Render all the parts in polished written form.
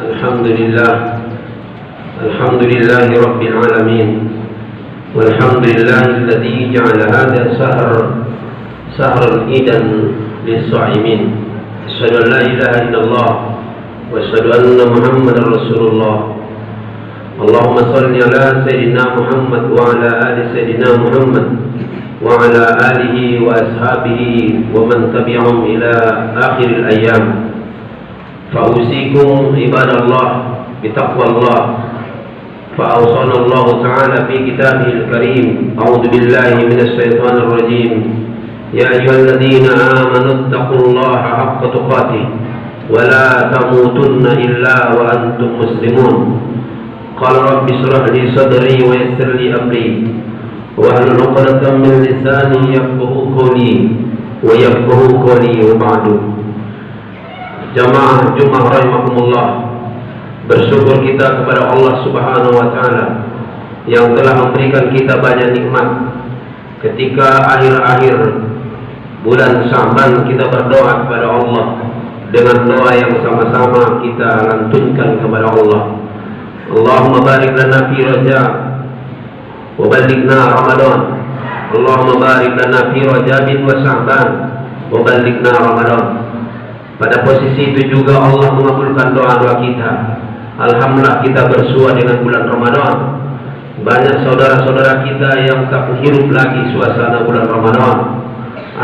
Alhamdulillah, Alhamdulillahi Rabbil Alamin, walhamdulillahilladzi ja'ala hadha sahran idan lis-sha'imin. Asyhadu an la ilaha illallah wa asyhadu anna Muhammadar Rasulullah. Allahumma shalli ala Sayyidina Muhammad wa ala ali Sayyidina Muhammad wa ala alihi wa ashabihi wa man tabi'ahum ila akhiril ayyam. Fa'usikum ibadallah bitaqwallah. Fa'awsana Allah Ta'ala fi kitabihil karim. A'udzu billahi minasy syaithanir rajim. Ya ayyuhalladzina amanu taqullaha haqqa tuqatih wa la tamutunna illa wa antum muslimun. Qala rabbi shrah li sadri wa yassir li amri wahlul 'uqdatam min lisani yafqahu qawli wa ba'du. Jamaah Jumat rahimakumullah, bersyukur kita kepada Allah Subhanahu wa taala yang telah memberikan kita banyak nikmat. Ketika akhir-akhir bulan Sya'ban kita berdoa kepada Allah dengan doa yang sama-sama kita lantunkan kepada Allah. Allahumma barik lana fi Rajab wa ballighna Ramadan. Allahumma barik lana fi Rajab wa Sya'ban wa ballighna Ramadan. Pada posisi itu juga Allah mengabulkan doa-doa kita. Alhamdulillah kita bersua dengan bulan Ramadan. Banyak saudara-saudara kita yang tak hidup lagi suasana bulan Ramadan.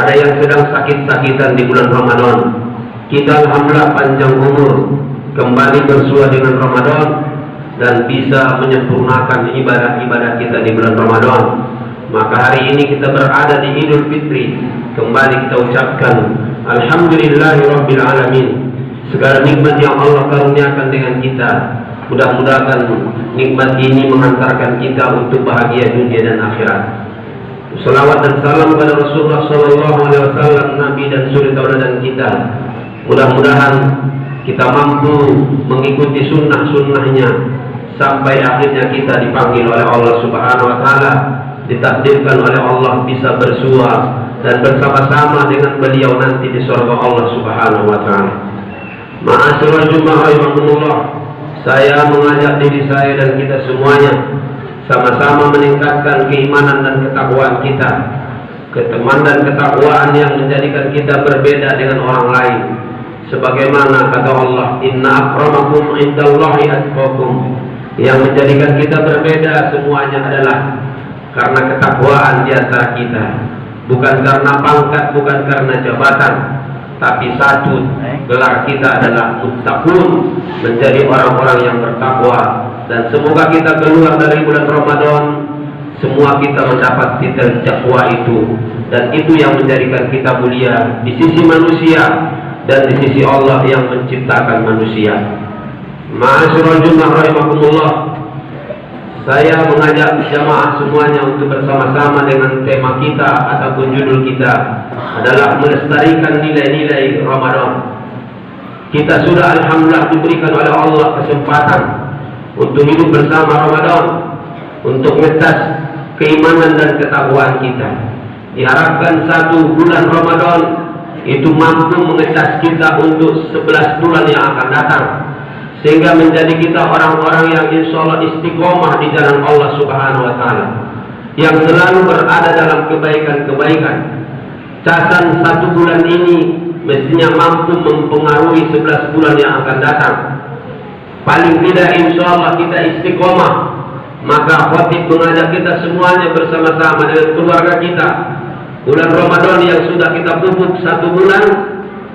Ada yang sedang sakit-sakitan di bulan Ramadan. Kita alhamdulillah panjang umur, kembali bersua dengan Ramadan dan bisa menyempurnakan ibadah-ibadah kita di bulan Ramadan. Maka hari ini kita berada di Idul Fitri. Kembali kita ucapkan Alhamdulillahi Rabbil Alamin. Segala nikmat yang Allah karuniakan dengan kita, mudah-mudahan nikmat ini mengantarkan kita untuk bahagia dunia dan akhirat. Salawat dan salam kepada Rasulullah SAW, Nabi dan suri tauladan kita. Mudah-mudahan kita mampu mengikuti sunnah-sunnahnya sampai akhirnya kita dipanggil oleh Allah Subhanahu wa taala, ditakdirkan oleh Allah bisa bersua dan bersama-sama dengan beliau nanti di surga Allah Subhanahu wa taala. Ma'asyiral jamaah rahimakumullah, saya mengajak diri saya dan kita semuanya sama-sama meningkatkan keimanan dan ketakwaan kita. Ketemanan dan ketakwaan yang menjadikan kita berbeda dengan orang lain. Sebagaimana kata Allah, inna akramakum indallahi atqakum. Yang menjadikan kita berbeda semuanya adalah karena ketakwaan di antara kita. Bukan karena pangkat, bukan karena jabatan, tapi satu gelar kita adalah muttaqun, menjadi orang-orang yang bertakwa. Dan semoga kita keluar dari bulan Ramadan, semua kita mendapat titel takwa itu, dan itu yang menjadikan kita mulia di sisi manusia dan di sisi Allah yang menciptakan manusia. Ma'asyiral jamaah rahimakumullah, saya mengajak jamaah semuanya untuk bersama-sama dengan tema kita ataupun judul kita adalah melestarikan nilai-nilai Ramadan. Kita sudah alhamdulillah diberikan oleh Allah kesempatan untuk hidup bersama Ramadan, untuk ngetes keimanan dan ketakwaan kita. Diharapkan satu bulan Ramadan itu mampu mengetes kita untuk 11 bulan yang akan datang, sehingga menjadi kita orang-orang yang insya Allah istiqomah di jalan Allah Subhanahu wa taala, yang selalu berada dalam kebaikan-kebaikan. Casan satu bulan ini mestinya mampu mempengaruhi 11 bulan yang akan datang. Paling tidak insya Allah kita istiqomah. Maka khatib mengajak kita semuanya bersama-sama dengan keluarga kita, bulan Ramadan yang sudah kita pupuk satu bulan,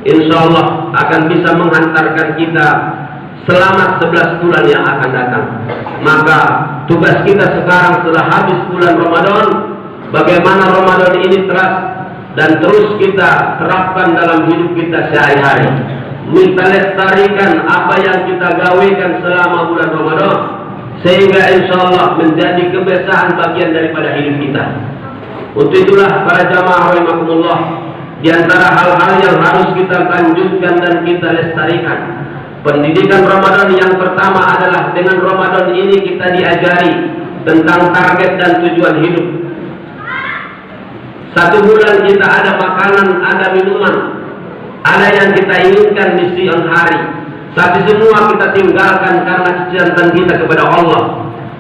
insya Allah akan bisa menghantarkan kita selamat 11 bulan yang akan datang. Maka tugas kita sekarang setelah habis bulan Ramadan, bagaimana Ramadan ini dan terus kita terapkan dalam hidup kita sehari-hari. Kita lestarikan apa yang kita gawekan selama bulan Ramadan, sehingga insya Allah menjadi kebiasaan bagian daripada hidup kita. Untuk itulah para jamaah rahimakumullah, di antara hal-hal yang harus kita lanjutkan dan kita lestarikan, pendidikan Ramadan yang pertama adalah dengan Ramadan ini kita diajari tentang target dan tujuan hidup. Satu bulan kita ada makanan, ada minuman, ada yang kita inginkan di siang hari, tapi semua kita tinggalkan karena kecintaan kita kepada Allah,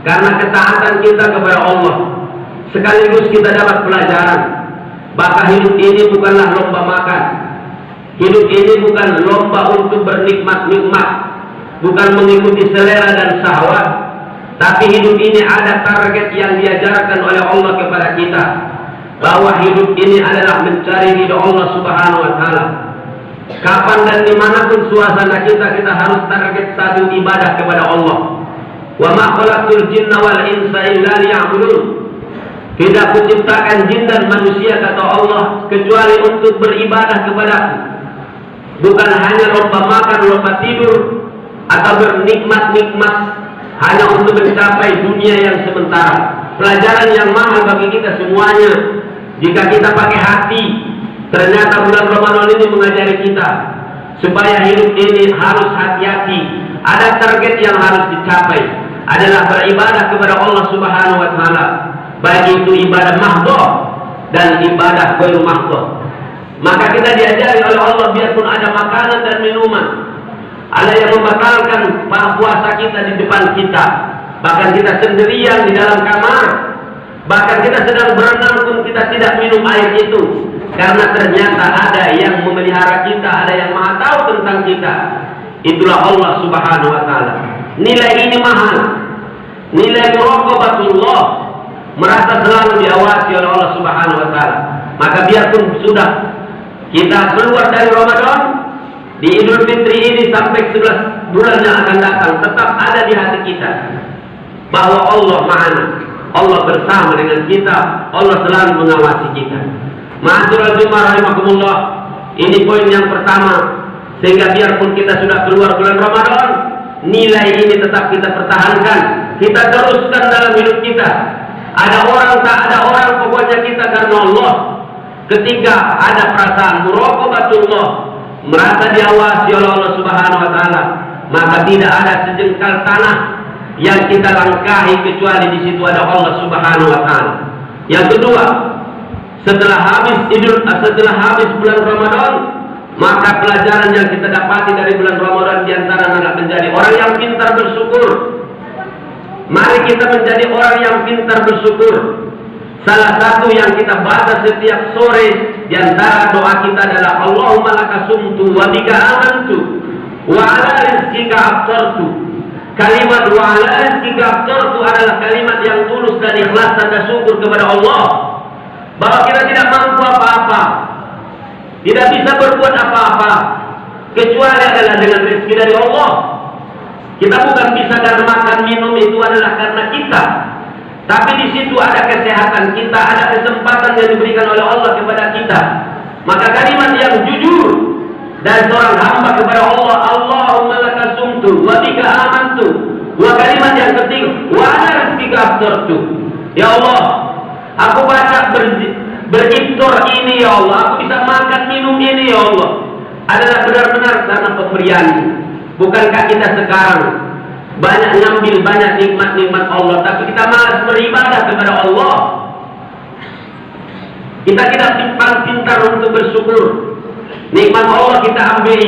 karena ketaatan kita kepada Allah. Sekaligus kita dapat pelajaran bahwa hidup ini bukanlah lomba makan, hidup ini bukan lomba untuk bernikmat-nikmat, bukan mengikuti selera dan syahwat, tapi hidup ini ada target yang diajarkan oleh Allah kepada kita, bahwa hidup ini adalah mencari ridho Allah Subhanahu wa Ta'ala. Kapan dan dimanapun suasana kita harus target satu, ibadah kepada Allah. Wa ma khalaqtul jinna wal insa illa liya'budun. Tidak kuciptakan jin dan manusia, kata Allah, kecuali untuk beribadah kepadaku. Bukan hanya lomba makan, lomba tidur, atau bernikmat-nikmat hanya untuk mencapai dunia yang sementara. Pelajaran yang mahal bagi kita semuanya, jika kita pakai hati. Ternyata bulan Ramadan ini mengajari kita supaya hidup ini harus hati-hati. Ada target yang harus dicapai, adalah beribadah kepada Allah Subhanahu wa Ta'ala, baik itu ibadah mahdhah dan ibadah ghairu mahdhah. Maka kita diajari oleh Allah, biarpun ada makanan dan minuman, ada yang membatalkan puasa kita di depan kita, bahkan kita sendirian di dalam kamar, bahkan kita sedang berenang pun kita tidak minum air itu, karena ternyata ada yang memelihara kita, ada yang maha tahu tentang kita. Itulah Allah Subhanahu wa Ta'ala. Nilai ini mahal, nilai muraqabatullah, merasa selalu diawasi oleh Allah Subhanahu wa Ta'ala. Maka biarpun sudah kita keluar dari Ramadan, di Idul Fitri ini sampai 11 bulan yang akan datang, tetap ada di hati kita bahwa Allah ma'ana, Allah bersama dengan kita, Allah selalu mengawasi kita. Ma'asyiral jemaah rahimakumullah, ini poin yang pertama. Sehingga biarpun kita sudah keluar bulan Ramadan, nilai ini tetap kita pertahankan, kita teruskan dalam hidup kita. Ada orang tak ada orang, pokoknya kita karena Allah. Ketika ada perasaan muraqabatullah, merasa diawasi oleh Allah Subhanahu wa Ta'ala, maka tidak ada sejengkal tanah yang kita langkahi kecuali di situ ada Allah Subhanahu wa Ta'ala. Yang kedua, setelah habis bulan Ramadan, maka pelajaran yang kita dapati dari bulan Ramadan diantara adalah menjadi orang yang pintar bersyukur. Mari kita menjadi orang yang pintar bersyukur. Salah satu yang kita baca setiap sore diantara doa kita adalah Allahumma laka sumtu wa bika amantu wa ala rizqika aftartu. Kalimat wa ala rizqika aftartu adalah kalimat yang tulus dan ikhlas tanda syukur kepada Allah, bahwa kita tidak mampu apa-apa, tidak bisa berbuat apa-apa kecuali adalah dengan rezeki dari Allah. Kita bukan bisa dan makan minum itu adalah karena kita, tapi di situ ada kesehatan kita, ada kesempatan yang diberikan oleh Allah kepada kita. Maka kalimat yang jujur dari seorang hamba kepada Allah, Allahumma laka sumtu wa bika amantu, wa kalimat yang ketiga wa ala rizqika aftartu. Ya Allah, aku baca beriftar ini ya Allah, aku bisa makan minum ini ya Allah, adalah benar-benar karena pemberian. Bukankah kita sekarang banyak ngambil banyak nikmat-nikmat Allah, tapi kita malas beribadah kepada Allah. Kita tidak pintar untuk bersyukur. Nikmat Allah kita ambil,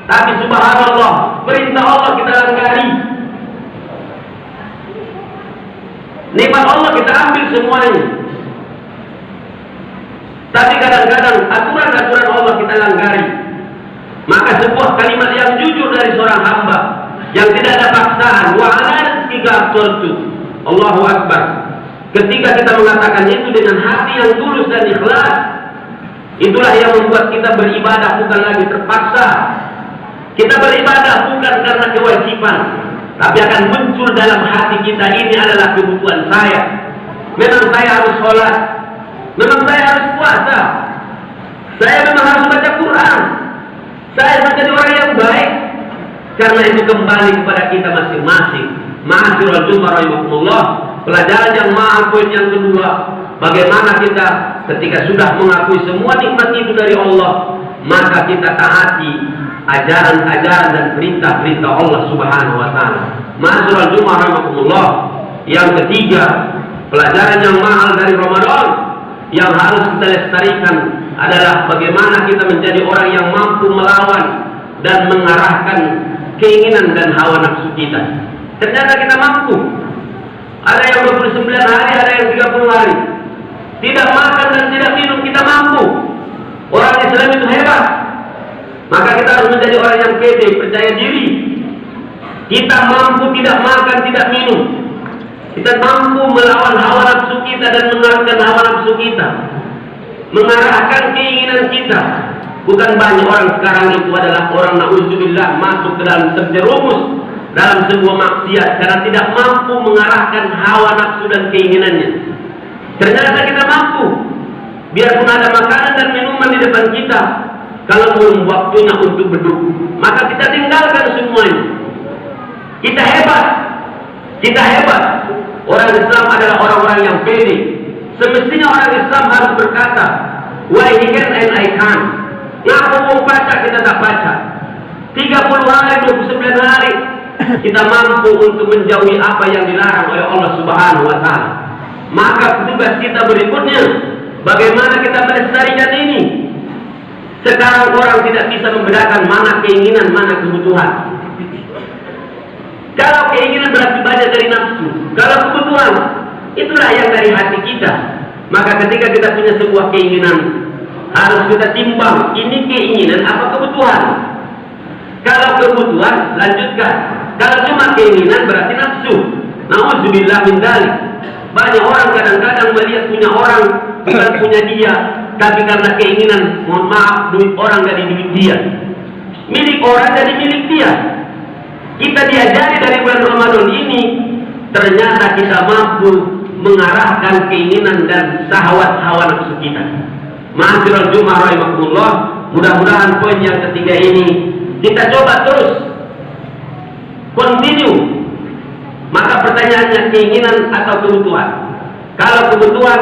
tapi subhanallah, perintah Allah kita langgari. Nikmat Allah kita ambil semuanya, tapi kadang-kadang aturan-aturan Allah kita langgari. Maka sebuah kalimat yang jujur dari seorang hamba, yang tidak ada paksaan, wa ala rizqika aftartu, Allahu Akbar. Ketika kita mengatakan itu dengan hati yang tulus dan ikhlas, itulah yang membuat kita beribadah bukan lagi terpaksa. Kita beribadah bukan karena kewajiban, tapi akan muncul dalam hati kita, ini adalah kebutuhan saya. Memang saya harus sholat, memang saya harus puasa, saya memang harus baca Quran, saya menjadi orang yang baik. Karena itu kembali kepada kita masing-masing. Ma'asyiral jemaah rahimakumullah, pelajaran yang mahal poin yang kedua, bagaimana kita ketika sudah mengakui semua nikmat itu dari Allah, maka kita taati ajaran-ajaran dan perintah-perintah Allah Subhanahu wa Ta'ala. Ma'asyiral jemaah rahimakumullah, yang ketiga, pelajaran yang mahal dari Ramadan yang harus kita lestarikan adalah bagaimana kita menjadi orang yang mampu melawan dan mengarahkan keinginan dan hawa nafsu kita. Ternyata kita mampu. Ada yang 29 hari, ada yang 30 hari. Tidak makan dan tidak minum kita mampu. Orang Islam itu hebat. Maka kita harus menjadi orang yang pede, percaya diri. Kita mampu tidak makan, tidak minum. Kita mampu melawan hawa nafsu kita dan mengarahkan hawa nafsu kita, mengarahkan keinginan kita. Bukan banyak orang sekarang itu adalah orang na'udzubillah masuk ke dalam terjerumus dalam sebuah maksiat karena tidak mampu mengarahkan hawa nafsu dan keinginannya. Ternyata kita mampu. Biarpun ada makanan dan minuman di depan kita, kalau belum waktunya untuk beduk, maka kita tinggalkan semuanya. Kita hebat. Kita hebat. Orang Islam adalah orang-orang yang pede. Semestinya orang Islam harus berkata, why he can and I can. Ngaku mau baca, kita tak baca. 30 hari, 29 hari, kita mampu untuk menjauhi apa yang dilarang oleh Allah Subhanahu wa Ta'ala. Maka tugas kita berikutnya, bagaimana kita melestarikan ini. Sekarang orang tidak bisa membedakan mana keinginan, mana kebutuhan. Kalau keinginan berarti banyak dari nafsu. Kalau kebutuhan, itulah yang dari hati kita. Maka ketika kita punya sebuah keinginan, harus kita timbang, ini keinginan apa kebutuhan. Kalau kebutuhan, lanjutkan. Kalau cuma keinginan berarti nafsu. Na'udzubillah min dzalik. Banyak orang kadang-kadang melihat punya orang, bukan punya dia, tapi karena keinginan, mohon maaf, duit orang dari duit dia. Milik orang dari milik dia. Kita diajari dari bulan Ramadan ini, ternyata kita mampu mengarahkan keinginan dan syahwat hawa nafsu kita. Ma'asyiral Jumat rahimakumullah, mudah-mudahan poin yang ketiga ini kita coba terus continue. Maka pertanyaannya keinginan atau kebutuhan. Kalau kebutuhan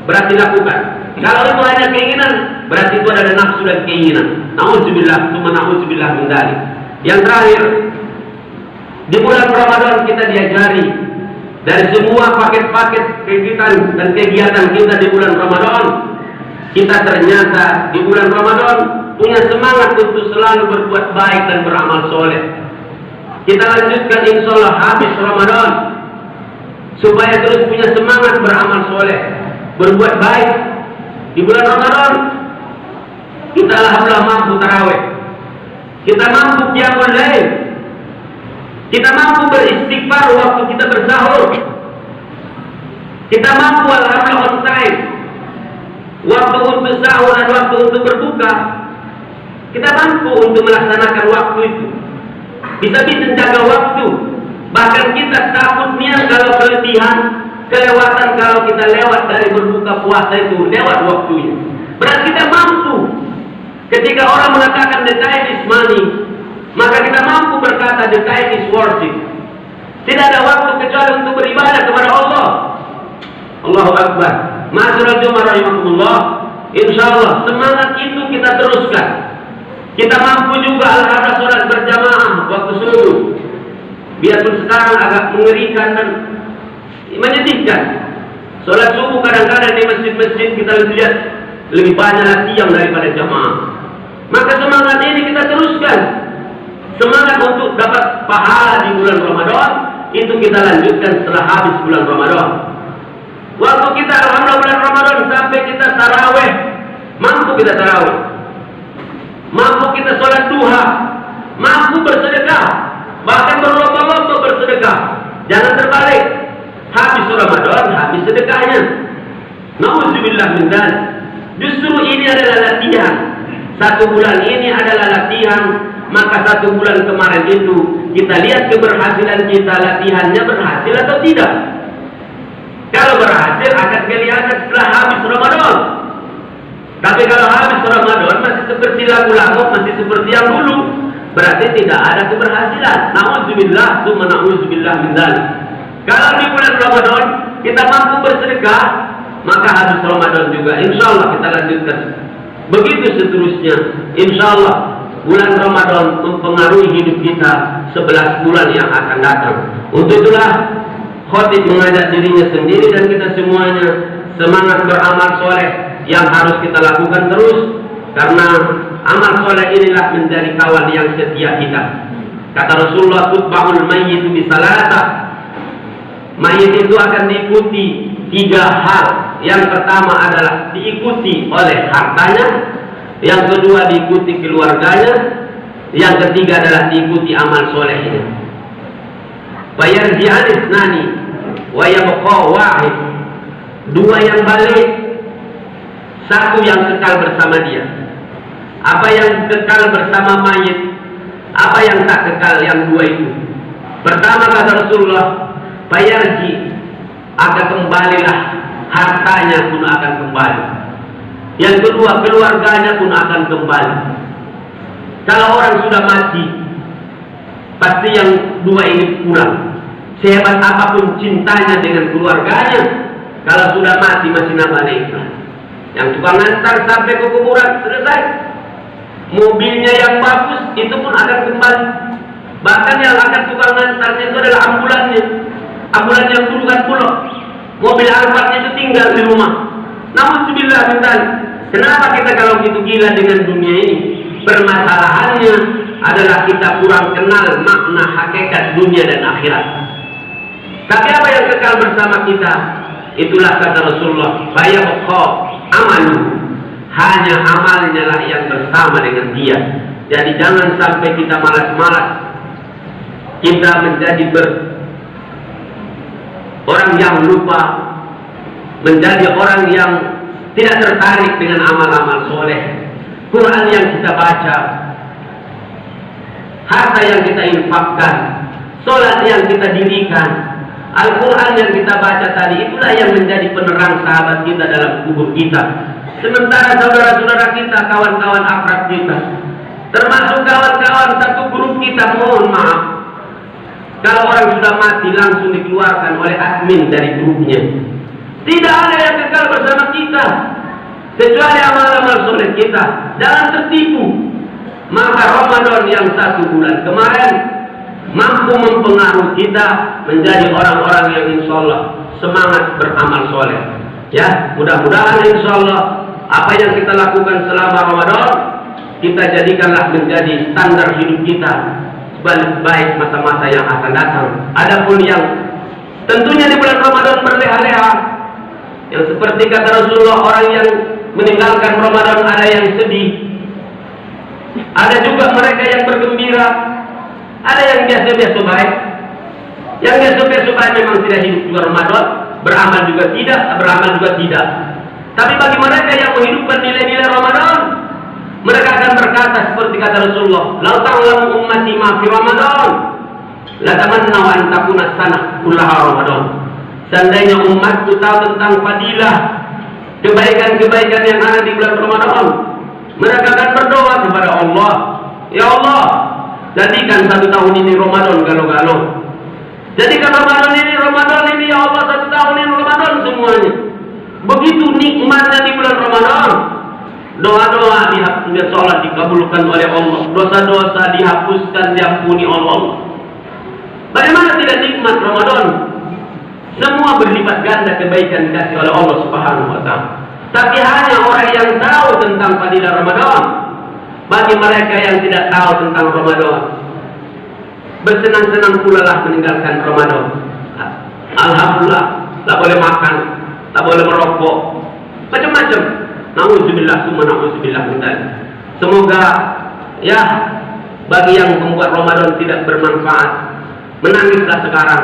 berarti lakukan. Kalau itu hanya keinginan berarti itu adalah nafsu dan keinginan. Na'udzubillah, tsumma na'udzubillah min dzalik. Yang terakhir, di bulan Ramadan kita diajari dari semua paket-paket kegiatan dan kegiatan kita di bulan Ramadan, kita ternyata di bulan Ramadan punya semangat untuk selalu berbuat baik dan beramal soleh. Kita lanjutkan insya Allah habis Ramadan supaya terus punya semangat beramal soleh, berbuat baik. Di bulan Ramadan kita alhamdulillah mampu tarawih, kita mampu qiyamul lail, kita mampu beristighfar waktu kita bersahur, kita mampu alhamdulillah on time, waktu untuk sahur dan waktu untuk berbuka, kita mampu untuk melaksanakan waktu itu. Bisa-bisa jaga waktu. Bahkan kita takut niat kalau kelebihan, kelewatan kalau kita lewat dari berbuka puasa itu, lewat waktunya. Berarti kita mampu. Ketika orang mengatakan the time is money, maka kita mampu berkata the time is worth it. Tidak ada waktu kecuali untuk beribadah kepada Allah. Allahu Akbar. Ma'asyiral Jumat rahimakumullah, insyaallah semangat itu kita teruskan. Kita mampu juga alhamdulillah sholat berjamaah waktu subuh. Biarpun sekarang agak mengerikan dan menyedihkan. Sholat subuh kadang-kadang di masjid-masjid kita lihat lebih banyak tiang daripada jamaah. Maka semangat ini kita teruskan. Semangat untuk dapat pahala di bulan Ramadan itu kita lanjutkan setelah habis bulan Ramadan. Waktu kita alhamdulillah bulan Ramadan sampai kita taraweh, mampu kita taraweh. Mampu kita sholat duha, mampu bersedekah, bahkan berlomba-lomba bersedekah. Jangan terbalik, habis Ramadan, habis sedekahnya. Na'udzubillah min dzalik. Justru ini adalah latihan. 1 bulan ini adalah latihan. Maka 1 bulan kemarin itu kita lihat keberhasilan kita, latihannya berhasil atau tidak. Kalau berhasil akan kelihatan setelah habis Ramadan. Tapi kalau habis Ramadan masih seperti lagu-lagu, masih seperti yang dulu, berarti tidak ada keberhasilan. Na'udzubillah, tsumma na'udzubillah min dzalik. Kalau di bulan Ramadan kita mampu bersedekah, maka habis Ramadan juga insya Allah kita lanjutkan. Begitu seterusnya. Insya Allah bulan Ramadan mempengaruhi hidup kita 11 bulan yang akan datang. Untuk itulah khotib mengajak dirinya sendiri dan kita semuanya semangat beramal soleh yang harus kita lakukan terus, karena amal soleh inilah menjadi kawan yang setia kita. Kata Rasulullah, tutba'ul mayyitu bisalata. Mayit itu akan diikuti 3 hal. Yang pertama adalah diikuti oleh hartanya, yang kedua diikuti keluarganya, yang ketiga adalah diikuti amal solehnya. Fayarji'an isnani wa yabqa wahid. 2 yang balik, 1 yang kekal bersama dia. Apa yang kekal bersama mayit, apa yang tak kekal, yang 2 itu. Pertama kata Rasulullah, fayarji, akan kembalilah, hartanya pun akan kembali. Yang kedua, keluarganya pun akan kembali. Kalau orang sudah mati, pasti yang 2 ini kurang. Sehebat apapun cintanya dengan keluarganya, kalau sudah mati masih nambah ikhlas. Yang tukang antar sampai ke kuburan, selesai. Mobilnya yang bagus, itu pun akan kembali. Bahkan yang akan tukang antarnya itu adalah ambulannya. Ambulan yang dulu kan pulau, mobil Alphardnya itu tinggal di rumah. Namun sebillah bentar, kenapa kita kalau gitu gila dengan dunia ini? Permasalahannya adalah kita kurang kenal makna hakikat dunia dan akhirat. Tapi apa yang kekal bersama kita? Itulah kata Rasulullah, fayabqa amalu, hanya amalnya lah yang bersama dengan dia. Jadi jangan sampai kita malas-malas, kita menjadi orang yang lupa, menjadi orang yang tidak tertarik dengan amal-amal soleh. Quran yang kita baca, harta yang kita infakkan, sholat yang kita dirikan, Al-Quran yang kita baca tadi, itulah yang menjadi penerang sahabat kita dalam kubur kita. Sementara saudara-saudara kita, kawan-kawan akrab kita, termasuk kawan-kawan satu grup kita, mohon maaf, kalau orang sudah mati langsung dikeluarkan oleh admin dari grupnya. Tidak ada yang kekal bersama kita kecuali amal-amal soleh kita. Jangan tertipu. Maka Ramadan yang 1 bulan kemarin mampu mempengaruhi kita menjadi orang-orang yang insya Allah semangat beramal soleh. Ya, mudah-mudahan insya Allah apa yang kita lakukan selama Ramadan kita jadikanlah menjadi standar hidup kita baik masa-masa yang akan datang. Adapun yang tentunya di bulan Ramadan berleha-leha, yang seperti kata Rasulullah, orang yang meninggalkan Ramadan ada yang sedih, ada juga mereka yang bergembira, ada yang biasa-biasa baik. Yang biasa-biasa baik memang tidak hidup juga Ramadan, beramal juga tidak. Tapi bagi mereka yang menghidupkan nilai-nilai Ramadan, mereka akan berkata seperti kata Rasulullah, "Lau ta'lamu ummati ma fi Ramadan, la tamannaw an takuna sanah kullaha Ramadan." Seandainya umatku tahu tentang fadilah kebaikan-kebaikan yang ada di bulan Ramadan, mereka akan berdoa kepada Allah, "Ya Allah, jadikan 1 tahun ini Ramadan galau-galau. Jadikan Ramadan ini ya Allah 1 tahun ini Ramadan semuanya." Begitu nikmatnya di bulan Ramadan. Doa-doa sholat dikabulkan oleh Allah, dosa-dosa dihapuskan, diampuni oleh Allah. Bagaimana tidak nikmat Ramadan? Semua berlipat ganda kebaikan dikasih oleh Allah Subhanahu wa Ta'ala. Tapi hanya orang yang tahu tentang fadilah Ramadan. Bagi mereka yang tidak tahu tentang Ramadan, bersenang-senang pula lah meninggalkan Ramadan. Alhamdulillah, tak boleh makan, tak boleh merokok, macam-macam. Nauzubillah, summa nauzubillah min dzalik. Semoga ya bagi yang membuat Ramadan tidak bermanfaat, menangislah sekarang.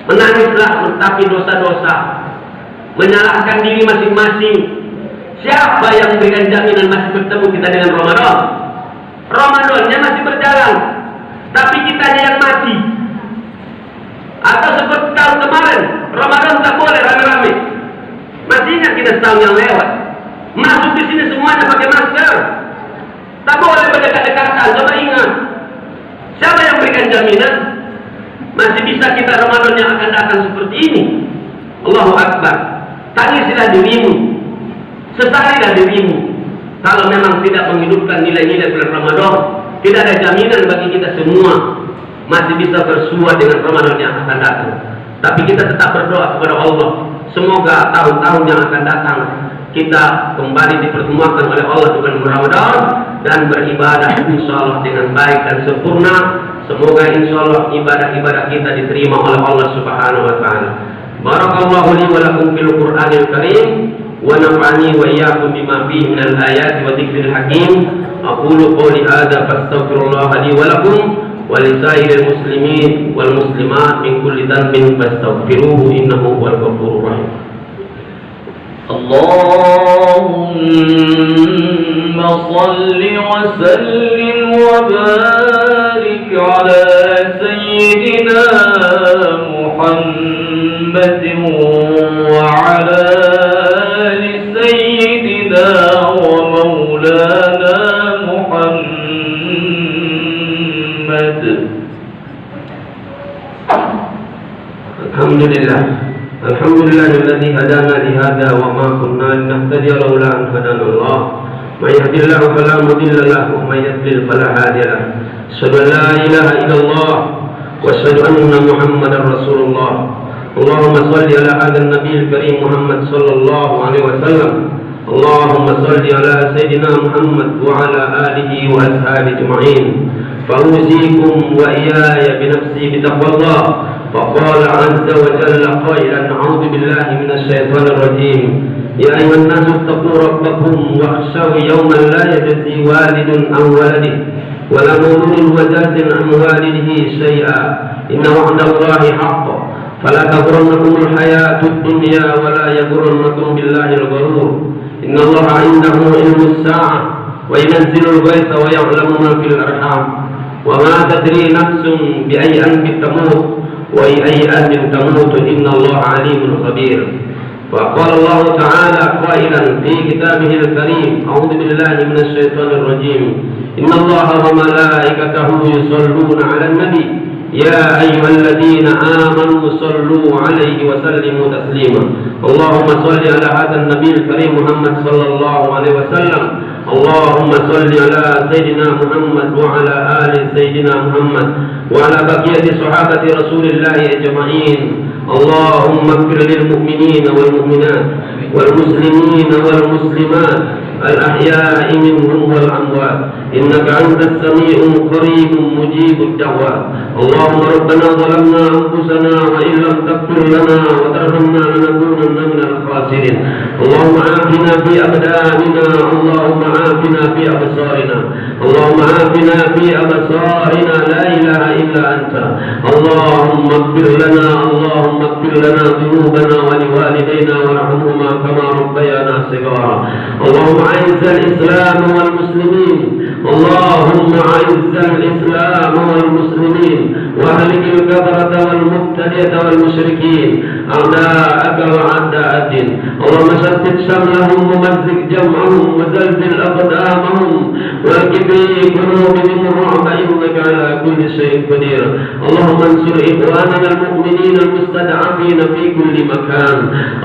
Menangislah meratapi dosa-dosa, menyalahkan diri masing-masing. Siapa yang memberikan jaminan masih bertemu kita dengan Ramadan? Ramadannya masih berjalan, tapi kitanya yang mati. Atau seperti tahun kemarin, Ramadan tak boleh rame-rame. Masih ingat kita setahun yang lewat? Masuk di sini semuanya pakai masker, tak boleh berdekat-dekatan. Coba ingat, siapa yang berikan jaminan masih bisa kita Ramadan yang akan datang seperti ini? Allahu Akbar. Tangisilah dirimu, sesalilah dirimu. Kalau memang tidak menghidupkan nilai-nilai bulan Ramadan, tidak ada jaminan bagi kita semua masih bisa bersua dengan Ramadan yang akan datang. Tapi kita tetap berdoa kepada Allah, semoga tahun-tahun yang akan datang kita kembali dipertemukan oleh Allah di bulan Ramadan dan beribadah insyaallah dengan baik dan sempurna. Semoga insyaallah ibadah-ibadah kita diterima oleh Allah Subhanahu wa taala. Barakallahu li wa lakum fil Qur'anil Karim wa nafa'ani wa iyyakum bima fihi minal ayati wa dzikril hakim. Aqulu qawli hadza fastaghfirullah li wa lakum wa lisairil muslimin wal muslimat min kulli dhanbin fastaghfiruhu innahu huwal ghafurur rahim. Allahumma salli wa sallim wa barik ala sayyidina Muhammadin wa ala ali sayyidina wa maulana Muhammad. Alhamdulillahilladzi hadana li hadza wa ma kunna linahtadiya laula an hadana Allah. May yahdihillahu fala mudilla lahu wa may yudlil fala hadiya lahu. Asyhadu an la ilaha illallah wa asyhadu anna Muhammadar Rasulullah. Allahumma shalli ala hadzal nabiyil karim Muhammad sallallahu alaihi wasallam. Allahumma shalli ala sayyidina Muhammad wa ala alihi wa ashabihi ajma'in. Fa'uzikum wa iyaya bi nafsi bi taqwallah. فقال عز وجل قائلا أعوذ بالله من الشيطان الرجيم يا أيها الناس اتقوا ربكم واخشوا يوما لا يجزي والد عن ولده ولا مولود هو جاز عن والده شيئا إن وعد الله حق فلا تغرنكم الحياة الدنيا ولا يغرنكم بالله الغرور إن الله عنده علم الساعة وينزل الغيث ويعلم ما في الأرحام وما تدري نفس بأي أرض تموت وأي أرض تموت إن الله عليم خبير. وقال الله تعالى قائلا في كتابه الكريم أعوذ بالله من الشيطان الرجيم إن الله وملائكته يصلون على النبي يا أيها الذين آمنوا صلوا عليه وسلموا تسليما. اللهم صل على هذا النبي الكريم محمد صلى الله عليه وسلم. اللهم صل على سيدنا محمد وعلى آل سيدنا محمد وعلى بقية صحابة رسول الله أجمعين. اللهم اغفر للمؤمنين والمؤمنات والمسلمين والمسلمات الأحياء منهم والأموات إنك أنت السميع قريب مجيب الدعوات. اللهم ربنا ظلمنا أنفسنا وإن لم تغفر لنا وترحمنا لنكونن من الخاسرين. اللهم عافنا في أبداننا. اللهم عافنا في أبصارنا. اللهم عافنا في أبصارنا لا إله إلا أنت. اللهم اغفر لنا. اللهم اغفر لنا ذنوبنا ولوالدينا وارحمهما كما ربيانا صغارا. اللهم أعز الإسلام والمسلمين. اللهم أعز الإسلام والمسلمين وأهلك الكفرة والمبتدئة والمشركين أعداءك وأعداء الدين. اللهم شتت شملهم ومزق جمعهم وزلزل أقدامهم والكب في قلوبهم الرعب إنك على كل شيء قدير. اللهم انصر إخواننا المؤمنين المستضعفين في كل مكان.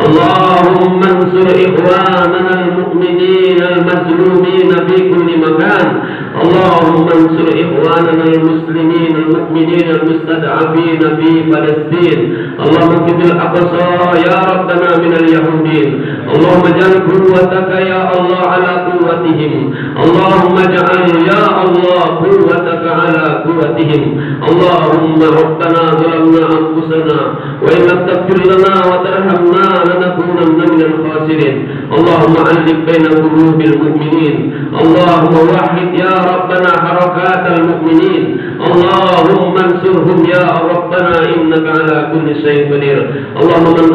اللهم انصر إخواننا المؤمنين المظلومين في كل مكان. اللهم انصر إخواننا المسلمين المؤمنين المستضعفين في فلسطين. اللهم اكف الأقصى يا ربنا من اليهودين. اللهم اجعل قوتك يا الله على قوتهم. اللهم اجعل يا الله قوتك على قوتهم. اللهم ربنا ظلمنا أنفسنا وإن لم تغفر لنا وترحمنا لنكونن من الخاسرين. اللهم ألف بين قلوب المؤمنين. اللهم وحد يا ربنا حركات المؤمنين. اللهم انصرهم يا ربنا إنك على كل شيء قدير. اللهم من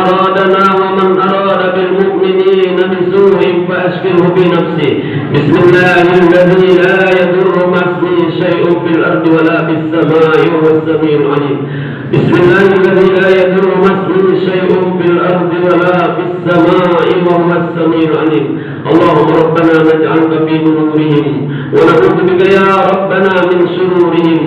أرادنا ومن أراد بالمؤمنين بسوء فأشغله بنفسه. بسم الله الذي لا يضر مع اسمه شيء في الأرض ولا في السماء وهو السميع العليم. بسم الله الذي لا يضر مع اسمه شيء في الأرض ولا في السماء وهو السميع العليم. اللهم ربنا نجعلك في نورهم ونعوذ بك يا ربنا من شرورهم.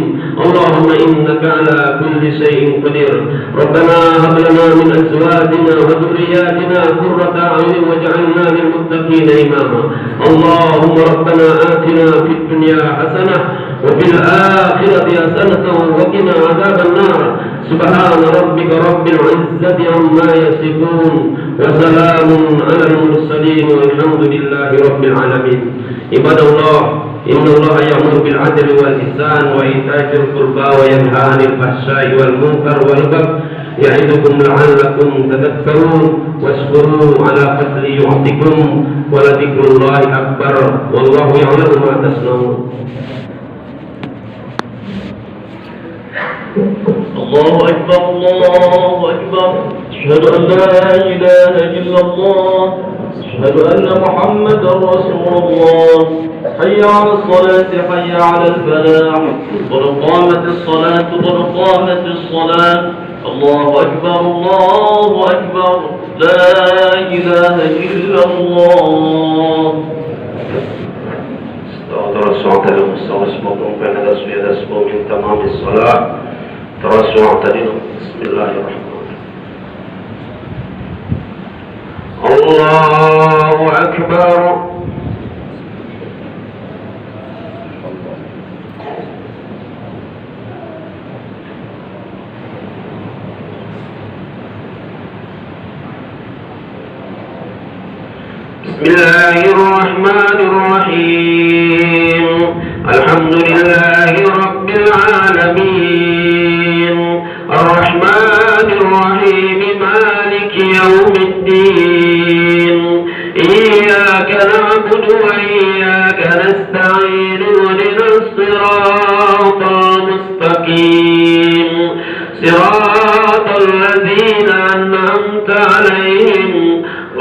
اللهم إنك على كل شيء قدير. ربنا هب لنا من أزواجنا وذرياتنا قرة أعين واجعلنا للمتقين إماما. اللهم ربنا آتنا في الدنيا حسنة وفي الآخرة حسنة وقنا عذاب النار. سبحان ربك رب العزة عما يصفون وسلام على المرسلين والحمد لله رب العالمين. عباد الله، إن الله يأمر بالعدل والإحسان وإيتاء ذي القربى وينهى عن الفحشاء والمنكر والبغي يعظكم لعلكم تذكرون. واشكروا على فضله يعطكم ولذكر الله أكبر والله يعلم ما تصنعون. الله أكبر الله أكبر. أشهد أن لا إله إلا الله. أشهد أن محمدا رسول الله. حي على الصلاة حي على الفلاح. قد قامت الصلاة قد قامت الصلاة. الله أكبر الله أكبر. لا إله إلا الله. ترسوا اعتدلوا مستوى اسمكم بين الأسفل يدسبوا من تمام الصلاة. ترسوا اعتدلوا. بسم الله الرحمن الرحيم. الله أكبر. بسم الله الرحمن الرحيم. الحمد لله رب العالمين الرحمن الرحيم مالك يوم الدين. إياك نعبد وإياك نستعين اهدنا الصراط المستقيم صراط الذين أنعمت عليهم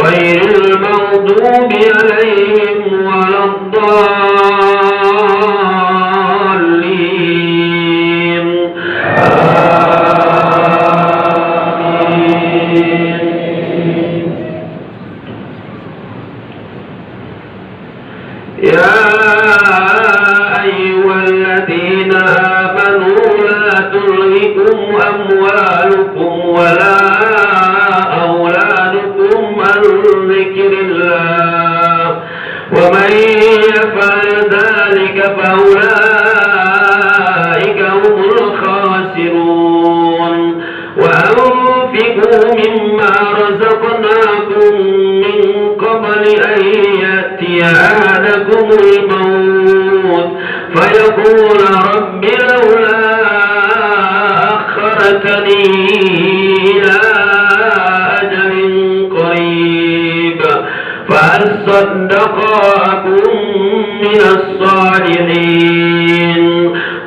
غير المغضوب عليهم ولا الضالين. آمين. يا أيها الذين آمنوا لا تلهكم أموالكم ولا أولادكم عن ذكر الله ومن يفعل ذلك فأولئك هم الخاسرون. وأنفقوا مما رزقناكم من قبل أن يأتي أحدكم الموت فيقول رب لولا أخرتني إلى أجل قريب فأصدق وأكن من الصالحين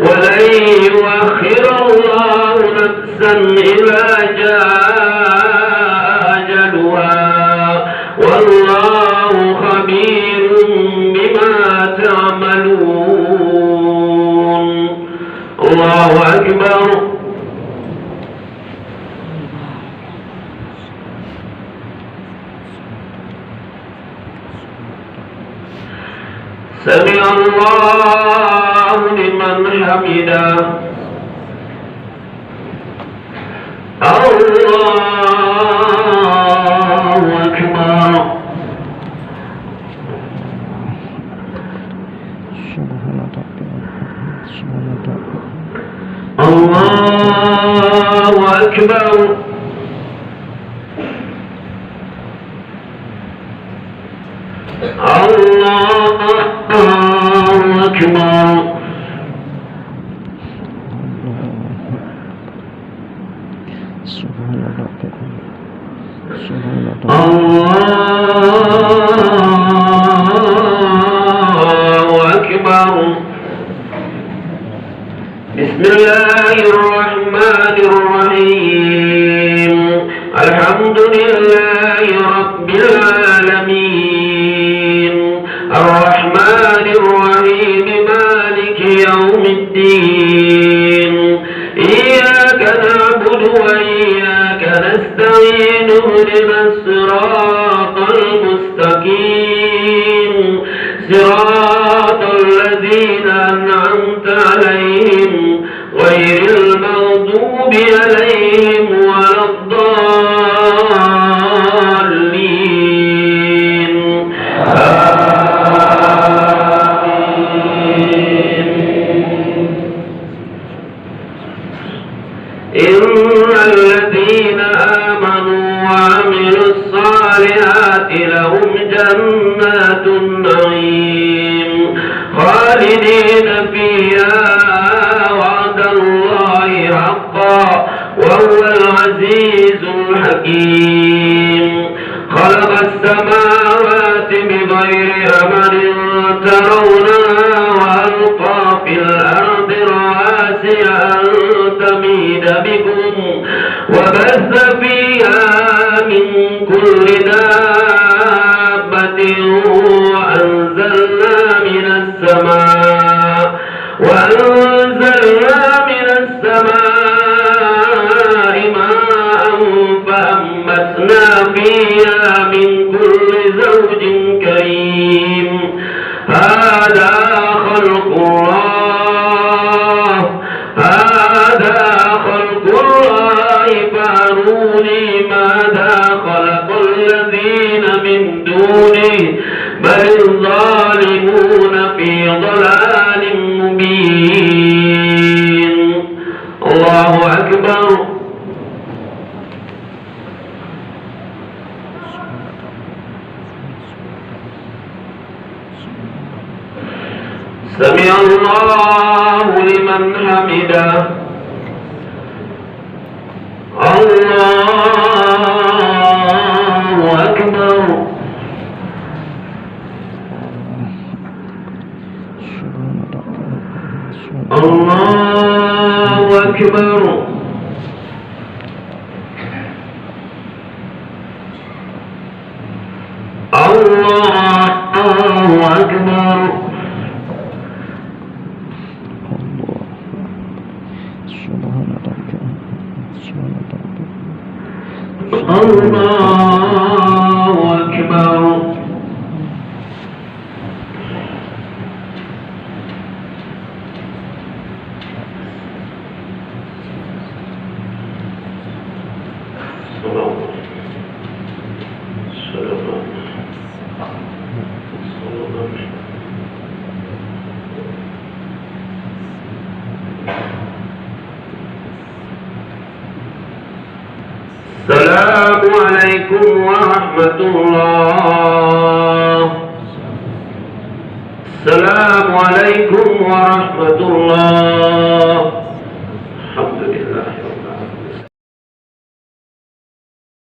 ولن يؤخر الله نفسا إذا جاء أجلها والله خبير بما تعملون. الله أكبر. سمع الله لمن حمده. الله أكبر. الله أكبر. الله أكبر. الله أكبر. بسم الله الرحمن الرحيم. الحمد لله رب العالمين الرحمن الرحيم مالك يوم الدين. إياك نعبد وإياك نستعين اهدنا الصراط المستقيم صراط الذين أنعمت عليهم غير حكيم خلق السماوات بغير أمد ترونها وألقى في الأرض رواسي أن تميد بكم وبث فيها من كل دابة وأنزلنا من السماء ماء فأنبتنا فيها من كل زوج كريم هذا خلق الله فاروني ماذا خلق الذين من دونه بل الظالمون في ضلال مبين الله أكبر سمع الله لمن حمده الله أكبر الله أكبر الله أكبر الله أكبر السلام عليكم ورحمة الله